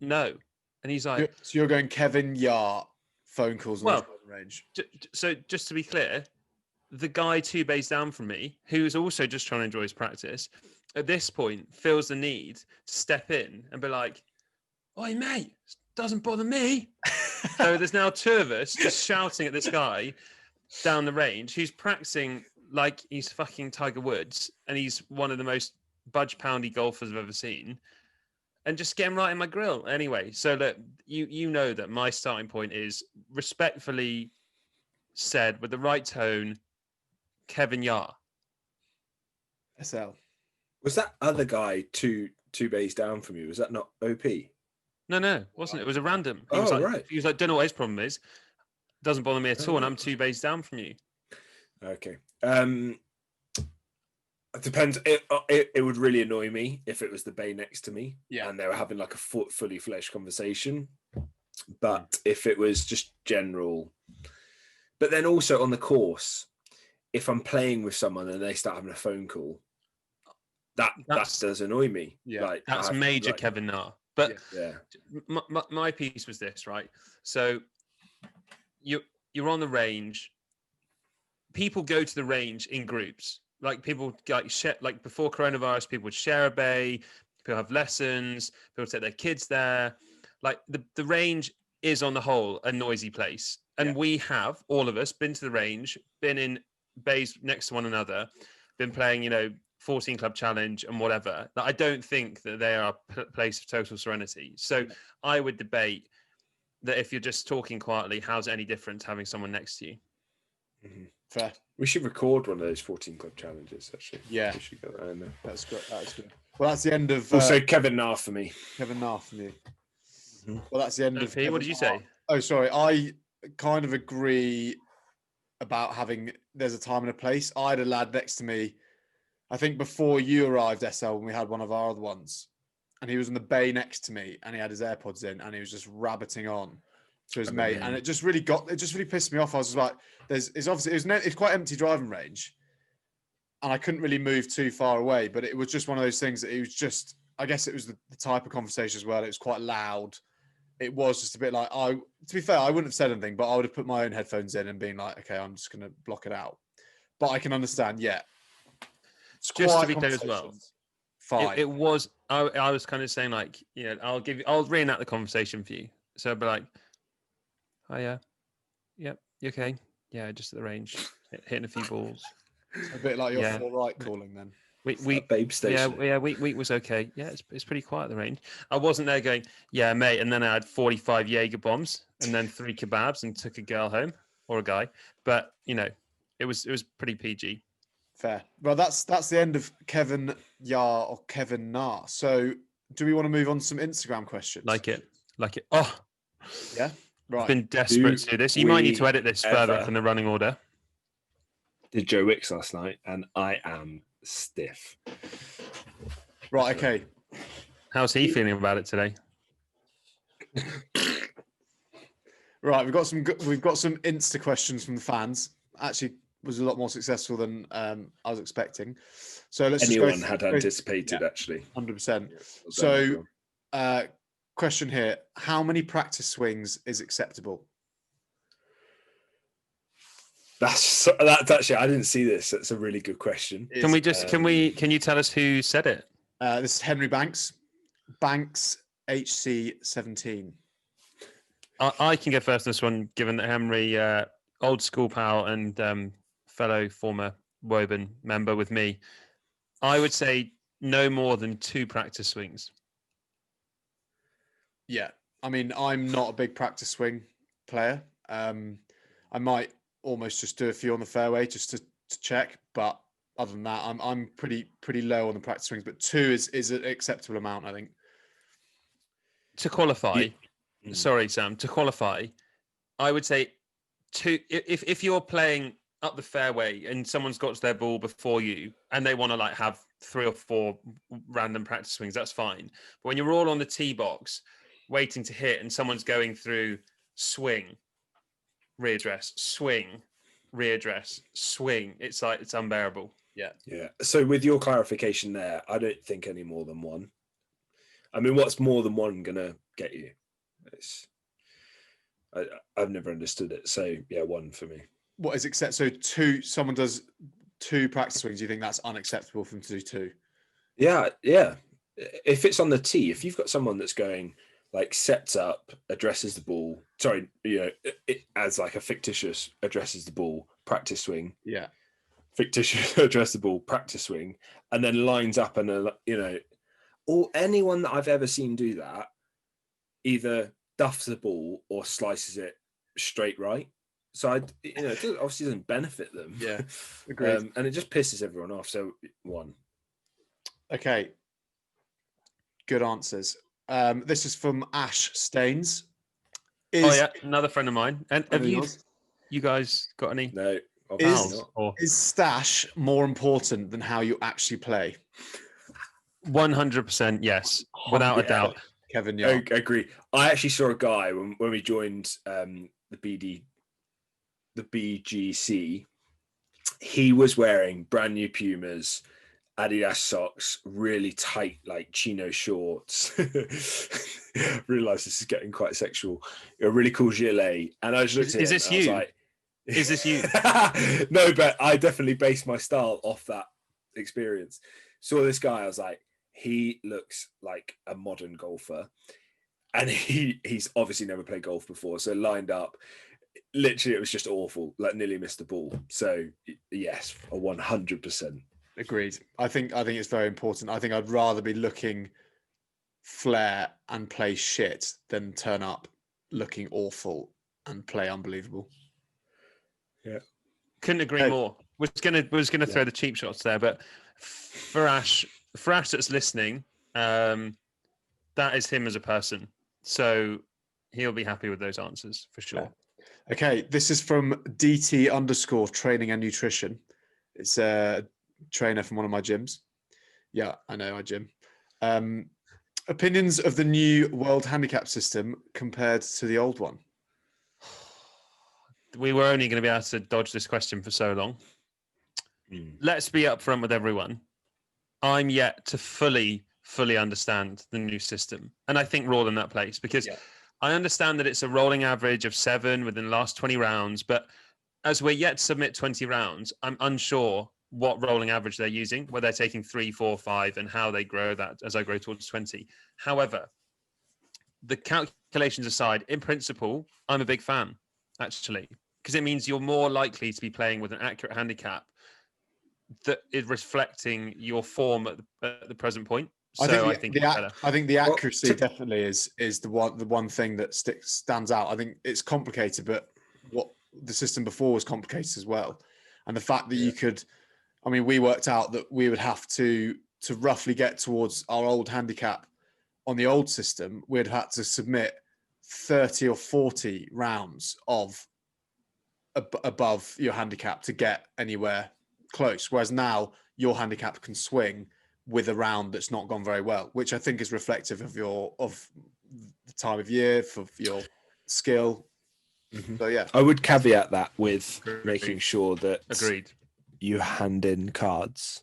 no. And he's like, So you're going Kevin Ya phone calls on Well, the driving range. so just to be clear, the guy 2 bays down from me, who is also just trying to enjoy his practice, at this point feels the need to step in and be like, "Oi, mate, doesn't bother me." So there's now 2 of us just shouting at this guy down the range who's practicing like he's fucking Tiger Woods, and he's one of the most budge-poundy golfers I've ever seen, and just get him right in my grill. Anyway, so look, you know that my starting point is respectfully said with the right tone, Kevin Ya. SL. Was that other guy two bays down from you? Was that not OP? No, wasn't it? It was a random. Oh, right. He was like, don't know what his problem is. Doesn't bother me at Oh, all, and right. I'm 2 bays down from you. Okay. It depends. It would really annoy me if it was the bay next to me, and they were having like a fully fledged conversation. But if it was just general, but then also on the course, if I'm playing with someone and they start having a phone call, that does annoy me. Yeah. Like That's major Kevin Na. But yeah, my piece was this, right? So you're on the range. People go to the range in groups. Like people like before coronavirus, people would share a bay. People have lessons. People take their kids there. Like the range is on the whole a noisy place, and we have all of us been to the range, been in bays next to one another, been playing 14 club challenge and whatever. I don't think that they are a place of total serenity. So I would debate that if you're just talking quietly, how's it any different having someone next to you? Mm-hmm. Fair. We should record one of those 14 club challenges. Actually, yeah, we should get that in there. That's good. That's good. Well, that's the end of. Also, Kevin Na for me. Kevin Na for you. Mm-hmm. Well, that's the end of. What did you say? Oh, sorry. I kind of agree about there's a time and a place. I had a lad next to me, I think before you arrived, SL, when we had one of our other ones, and he was in the bay next to me, and he had his AirPods in, and he was just rabbiting on to his mate, and it just really pissed me off. I was just like, it's quite empty driving range, and I couldn't really move too far away, but it was just one of those things that it was just, I guess it was the type of conversation as well. It was quite loud. It was just a bit like, to be fair, I wouldn't have said anything, but I would have put my own headphones in and been like, okay, I'm just going to block it out. But I can understand, Just to be clear as well, fine. It was, I was kind of saying like, I'll reenact the conversation for you. So I'd be like, oh yeah, yep, you okay? Yeah, just at the range, hitting a few balls. A bit like your full right calling then. We babe station. Week was okay. Yeah, it's pretty quiet at the range. I wasn't there going, yeah, mate, and then I had 45 Jaeger bombs and then 3 kebabs and took a girl home or a guy. But it was pretty PG. Fair. Well, that's the end of Kevin Yar or Kevin Na. So, do we want to move on to some Instagram questions? Like it. Oh, yeah. Right. I've been desperate to do this. You might need to edit this further from the running order. Did Joe Wicks last night, and I am stiff. Right. Okay. How's he feeling about it today? Right. We've got some Insta questions from the fans. Actually, was a lot more successful than I was expecting. So let's anyone had anticipated, actually. 100%. So, question here: how many practice swings is acceptable? That's actually, I didn't see this. That's a really good question. Can you tell us who said it? This is Henry Banks HC17. I can go first on this one, given that Henry, old school pal and fellow former Woburn member with me. I would say no more than 2 practice swings. Yeah, I mean, I'm not a big practice swing player. I might almost just do a few on the fairway just to check, but other than that, I'm pretty low on the practice swings. But 2 is an acceptable amount, I think. To qualify, sorry, Sam. To qualify, I would say 2. If you're playing up the fairway and someone's got to their ball before you and they want to like have 3 or 4 random practice swings, that's fine. But when you're all on the tee box waiting to hit and someone's going through swing, readdress, swing, readdress, swing, it's like it's unbearable. Yeah. So with your clarification there, I don't think any more than 1. I mean, what's more than 1 gonna get you? I've never understood it. So yeah, 1 for me. What is accept? So 2. Someone does 2 practice swings. Do you think that's unacceptable for them to do 2? Yeah. If it's on the tee, if you've got someone that's going like sets up, addresses the ball. Sorry, it as like a fictitious addresses the ball, practice swing. Yeah. Fictitious address the ball, practice swing, and then lines up and or anyone that I've ever seen do that either duffs the ball or slices it straight right. So it obviously doesn't benefit them. Yeah, agreed. And it just pisses everyone off. So 1. Okay. Good answers. This is from Ash Staines. Oh yeah, another friend of mine. And have you guys got any? No, Obviously not. Or Is stash more important than how you actually play? 100% yes, without a Yeah. doubt. Kevin I Young. agree. I actually saw a guy when we joined the BGC. He was wearing brand new Pumas, Adidas socks, really tight like chino shorts. Realize this is getting quite sexual. A really cool gilet, and I just looked at Is him this and I was you? like, Is this you? No, but I definitely based my style off that experience. Saw this guy, I was like, he looks like a modern golfer, and he's obviously never played golf before, so lined up. Literally, it was just awful. Like nearly missed the ball. So yes, a 100%. Agreed. I think it's very important. I think I'd rather be looking flair and play shit than turn up looking awful and play unbelievable. Couldn't agree Hey. more. Was gonna throw the cheap shots there, but for Ash that's listening, that is him as a person. So he'll be happy with those answers for sure. Okay, this is from DT_ training and nutrition. It's a trainer from one of my gyms. Yeah, I know my gym. Opinions of the new world handicap system compared to the old one? We were only going to be able to dodge this question for so long. Let's be upfront with everyone. I'm yet to fully understand the new system. And I think we're all in that place because I understand that it's a rolling average of 7 within the last 20 rounds. But as we're yet to submit 20 rounds, I'm unsure what rolling average they're using, where they're taking 3, 4, 5, and how they grow that as I grow towards 20. However, the calculations aside, in principle, I'm a big fan, actually, because it means you're more likely to be playing with an accurate handicap that is reflecting your form at the present point. So I think the accuracy definitely is the one thing that stands out. I think it's complicated, but what the system before was complicated as well. And the fact that you could, I mean, we worked out that we would have to roughly get towards our old handicap on the old system, we'd had to submit 30 or 40 rounds of above your handicap to get anywhere close. Whereas now your handicap can swing with a round that's not gone very well, which I think is reflective of the time of year, for your skill. So yeah, I would caveat that with Agreed. making sure that agreed. you hand in cards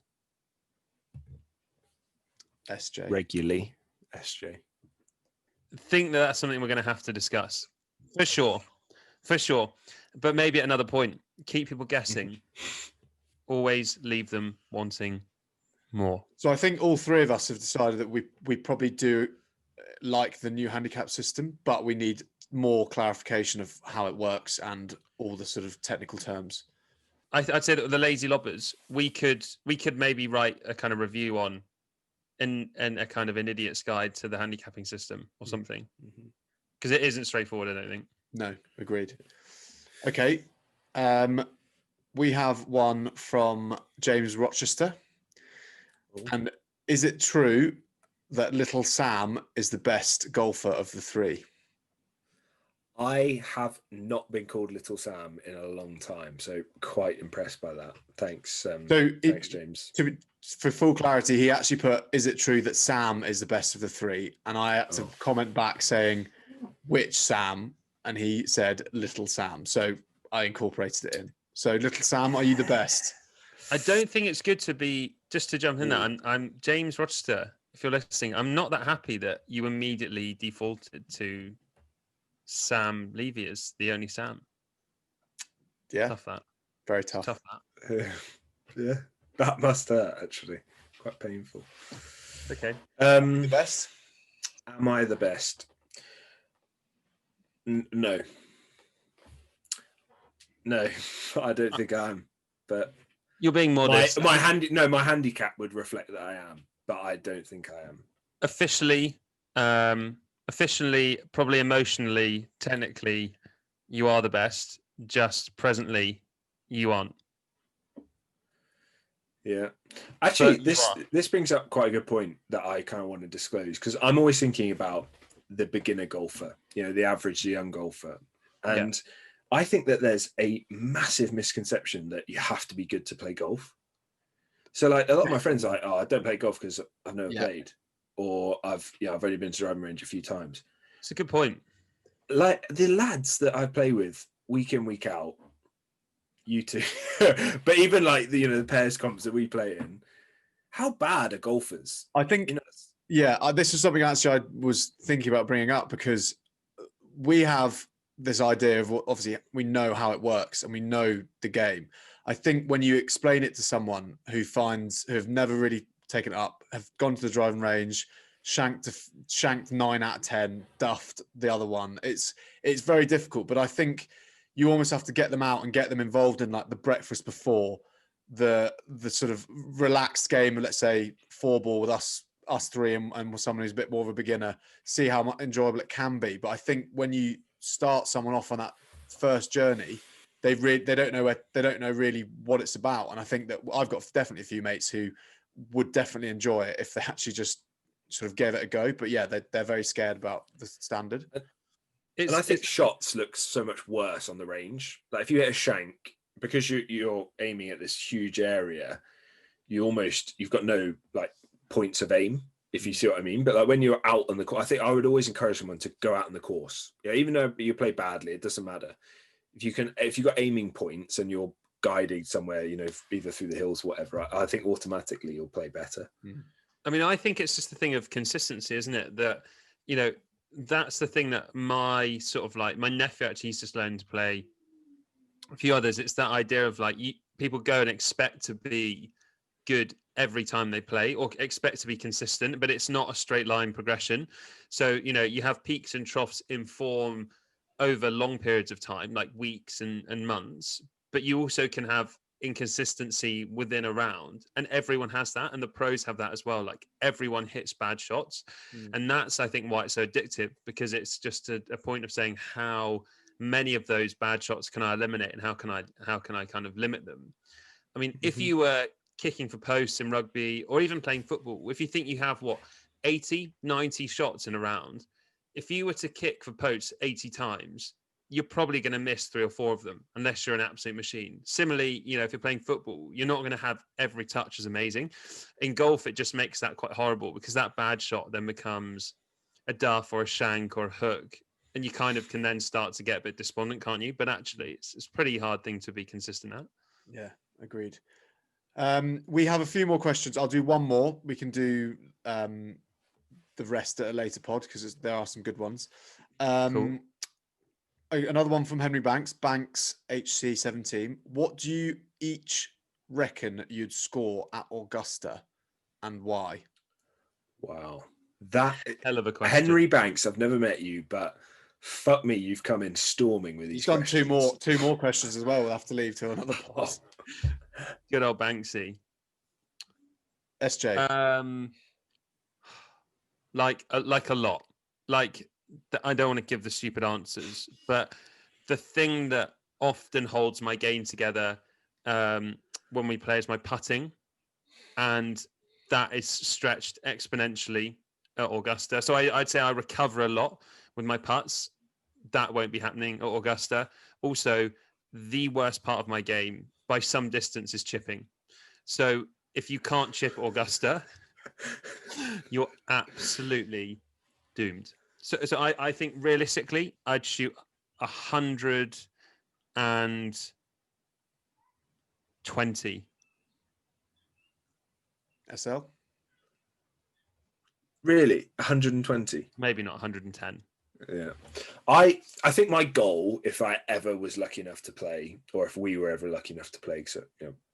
SJ. regularly. SJ. Think that that's something we're going to have to discuss for sure. But maybe at another point, keep people guessing. Always leave them wanting more. So I think all three of us have decided that we probably do like the new handicap system, but we need more clarification of how it works and all the sort of technical terms. I'd say that the lazy lobbers, we could maybe write a kind of review on and a kind of an idiot's guide to the handicapping system or something, because it isn't straightforward, I don't think. No, agreed. Okay. We have one from James Rochester. And is it true that Little Sam is the best golfer of the three? I have not been called Little Sam in a long time, so quite impressed by that. Thanks, thanks, James. For full clarity, he actually put, is it true that Sam is the best of the three? And I had to comment back saying, which Sam? And he said, Little Sam. So I incorporated it in. So Little Sam, are you the best? I don't think it's good to be, just to jump in there, I'm James Rochester, if you're listening, I'm not that happy that you immediately defaulted to Sam Levy as the only Sam. Yeah. Tough that. Very tough. Tough that. Yeah, that must hurt, actually. Quite painful. Okay. The best? Am I the best? No. No, I don't think I am. But You're being modest. my handicap would reflect that I am, but I don't think I am. Officially, probably emotionally, technically, you are the best. Just presently, you aren't. Yeah. Actually, But this brings up quite a good point that I kind of want to disclose, because I'm always thinking about the beginner golfer, the average young golfer. And I think that there's a massive misconception that you have to be good to play golf. So like a lot of my friends are like, oh, I don't play golf because I've never played, or I've only been to driving range a few times. It's a good point. Like the lads that I play with week in, week out, you two, but even like the pairs comps that we play in, how bad are golfers? I think, this is something actually I was thinking about bringing up, because we have this idea of obviously we know how it works and we know the game. I think when you explain it to someone who have never really taken it up, have gone to the driving range, shanked 9 out of 10, duffed the other one, it's very difficult. But I think you almost have to get them out and get them involved in like the breakfast before the sort of relaxed game, let's say 4-ball with us three and with someone who's a bit more of a beginner, see how enjoyable it can be. But I think when you start someone off on that first journey, they don't know really what it's about. And I think that I've got definitely a few mates who would definitely enjoy it if they actually just sort of gave it a go. But yeah, they're very scared about the standard. And I think shots look so much worse on the range. Like if you hit a shank, because you're aiming at this huge area, you've got no like points of aim, if you see what I mean. But like when you're out on the course, I think I would always encourage someone to go out on the course. Yeah, even though you play badly, it doesn't matter. If you've got aiming points and you're guiding somewhere, either through the hills or whatever, I think automatically you'll play better. I mean, I think it's just the thing of consistency, isn't it? That, that's the thing that my nephew actually used to learn to play. A few others, it's that idea of like people go and expect to be good every time they play, or expect to be consistent, but it's not a straight line progression. So, you have peaks and troughs in form over long periods of time, like weeks and months, but you also can have inconsistency within a round, and everyone has that, and the pros have that as well. Like everyone hits bad shots, and that's, I think, why it's so addictive, because it's just a point of saying how many of those bad shots can I eliminate, and how can I kind of limit them. I mean, if you were kicking for posts in rugby or even playing football, if you think you have 80, 90 shots in a round, if you were to kick for posts 80 times, you're probably going to miss 3 or 4 of them, unless you're an absolute machine. Similarly, if you're playing football, you're not going to have every touch as amazing. In golf, it just makes that quite horrible, because that bad shot then becomes a duff or a shank or a hook, and you kind of can then start to get a bit despondent, can't you? But actually, it's a pretty hard thing to be consistent at. Yeah, agreed. We have a few more questions. I'll do one more. We can do the rest at a later pod, because there are some good ones. Cool. Another one from Henry Banks HC17. What do you each reckon you'd score at Augusta, and why? Wow, that hell of a question. Henry Banks, I've never met you, but fuck me, you've come in storming with these. He's done two more questions as well. We'll have to leave to another pod. Good old Banksy. SJ. Like a lot. Like, I don't want to give the stupid answers, but the thing that often holds my game together when we play is my putting, and that is stretched exponentially at Augusta. So I'd say I recover a lot with my putts. That won't be happening at Augusta. Also, the worst part of my game by some distance is chipping. So if you can't chip Augusta, you're absolutely doomed. So I think realistically, I'd shoot 120. SL? Really? 120? Maybe not 110. Yeah. I think my goal, if I ever was lucky enough to play, or if we were ever lucky enough to play, because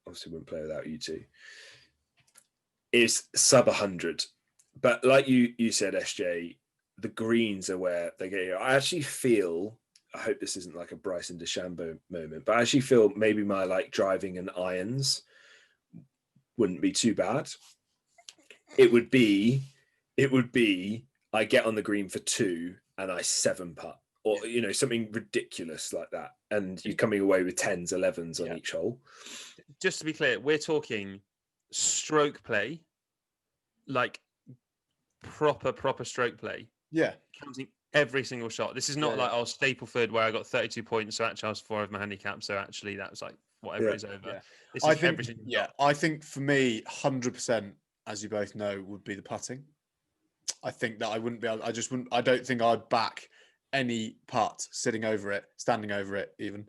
obviously wouldn't play without you two, is sub 100. But like you said, SJ, the greens are where they get here. I actually feel, I hope this isn't like a Bryson DeChambeau moment, but I actually feel maybe my like driving and irons wouldn't be too bad. It would be I get on the green for 2 and I 7 putt, or something ridiculous like that, and you're coming away with 10s, 11s on each hole. Just to be clear, we're talking stroke play, like proper stroke play. Yeah. Counting every single shot. This is not Yeah, like Stapleford where I got 32 points, so actually I was 4 over my handicap. So actually that was like whatever Yeah. is over. Yeah. This I is think, every single yeah, shot. I think for me, 100%, as you both know, would be the putting. I think that I wouldn't be able, I don't think I'd back any putt sitting over it, standing over it even.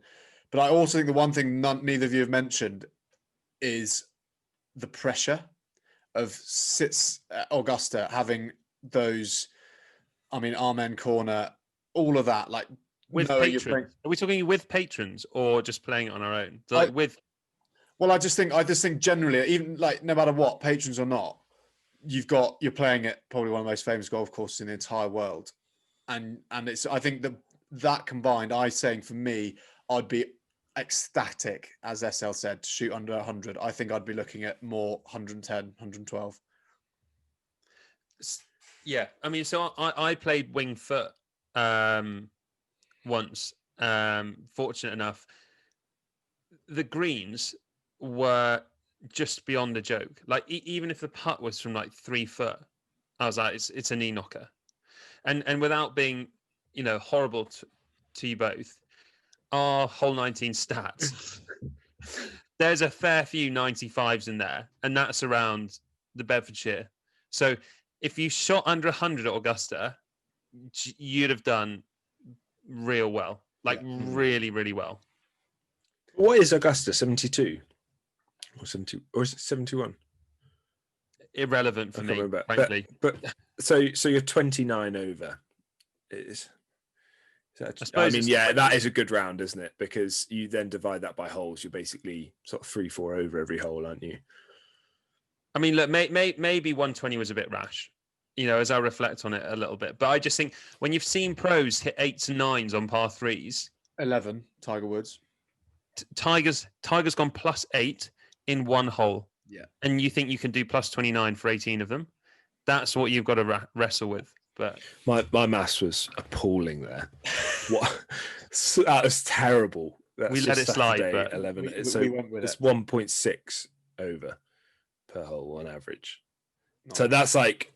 But I also think the one thing neither of you have mentioned is the pressure of Augusta having those, I mean, Amen corner, all of that, like With knowing you're playing. patrons. Are we talking with patrons or just playing it on our own? So, like with Well, I just think generally, even like no matter what, patrons or not, you're playing at probably one of the most famous golf courses in the entire world, and it's, I think that combined, for me, I'd be ecstatic, as SL said, to shoot under 100. I think I'd be looking at more 110, 112. Yeah, I mean, so I played wing foot once. Fortunate enough, the greens were just beyond a joke. Like even if the putt was from like 3 foot, I was like, it's a knee knocker. And without being, horrible to you both, our whole 19 stats, there's a fair few 95s in there, and that's around the Bedfordshire. So if you shot under 100 at Augusta, you'd have done real well, like really, really well. What is Augusta? 72 or 70 or is it 71? Irrelevant for me, frankly. But so you're 29 over. I mean, yeah, that is a good round, isn't it? Because you then divide that by holes. You're basically sort of 3-4 over every hole, aren't you? I mean, look, maybe 120 was a bit rash, as I reflect on it a little bit. But I just think when you've seen pros hit 8s and 9s on par 3s, 11, Tiger Woods. Tiger's gone +8 in one hole. Yeah. And you think you can do +29 for 18 of them? That's what you've got to wrestle with. But my maths was appalling there. What? That was terrible. That's we let it slide, but 11. We went with it's it. 1.6 over per hole on average. Nice. So that's like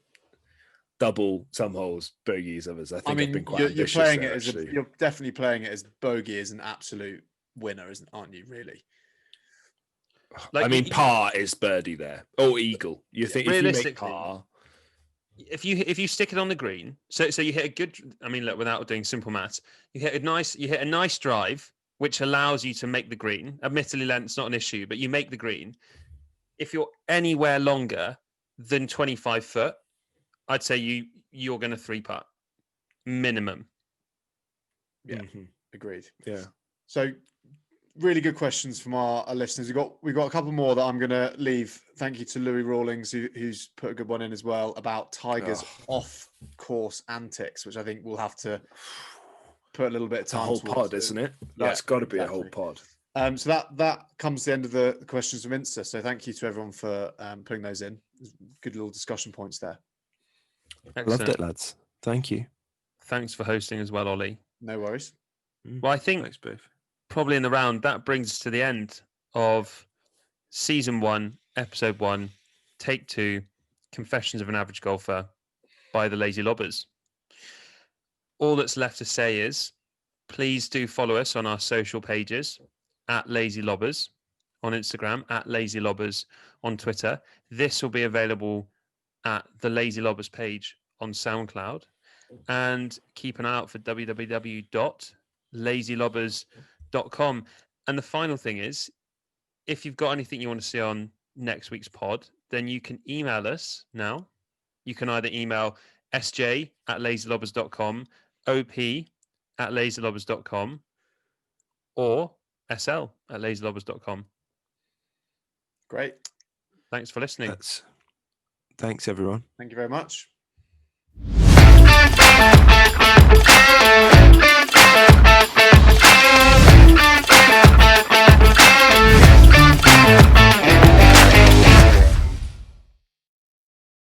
double some holes, bogeys others. I think I've been quite ambitious you're playing there, it you're definitely playing it as bogey as an absolute winner, aren't you? Really? Like, I mean, par is birdie there, or eagle. You think if you make par, if you stick it on the green, so you hit a good. I mean, look, without doing simple maths, you hit a nice drive, which allows you to make the green. Admittedly, length's not an issue, but you make the green. If you're anywhere longer than 25 foot, I'd say you're going to 3-putt minimum. Yeah, agreed. Yeah. So, really good questions from our listeners. We've got a couple more that I'm going to leave. Thank you to Louis Rawlings, who's put a good one in as well about Tiger's off-course antics, which I think we'll have to put a little bit of time. It's a whole pod, isn't it? That's got to be a whole pod. So that comes to the end of the questions from Insta. So thank you to everyone for putting those in. Good little discussion points there. Excellent. Loved it, lads. Thank you. Thanks for hosting as well, Ollie. No worries. Well, I think Thanks, both. Probably in the round, that brings us to the end of season 1, episode 1, take 2, Confessions of an Average Golfer by the Lazy Lobbers. All that's left to say is, please do follow us on our social pages at Lazy Lobbers on Instagram, at Lazy Lobbers on Twitter. This will be available at the Lazy Lobbers page on SoundCloud. And keep an eye out for www.lazylobbers.com. And the final thing is, if you've got anything you want to see on next week's pod, then you can email us now. You can either email sj@lazylobbers.com, op@lazylobbers.com, or sl@lazylobbers.com. Great. Thanks for listening. Thanks, everyone. Thank you very much.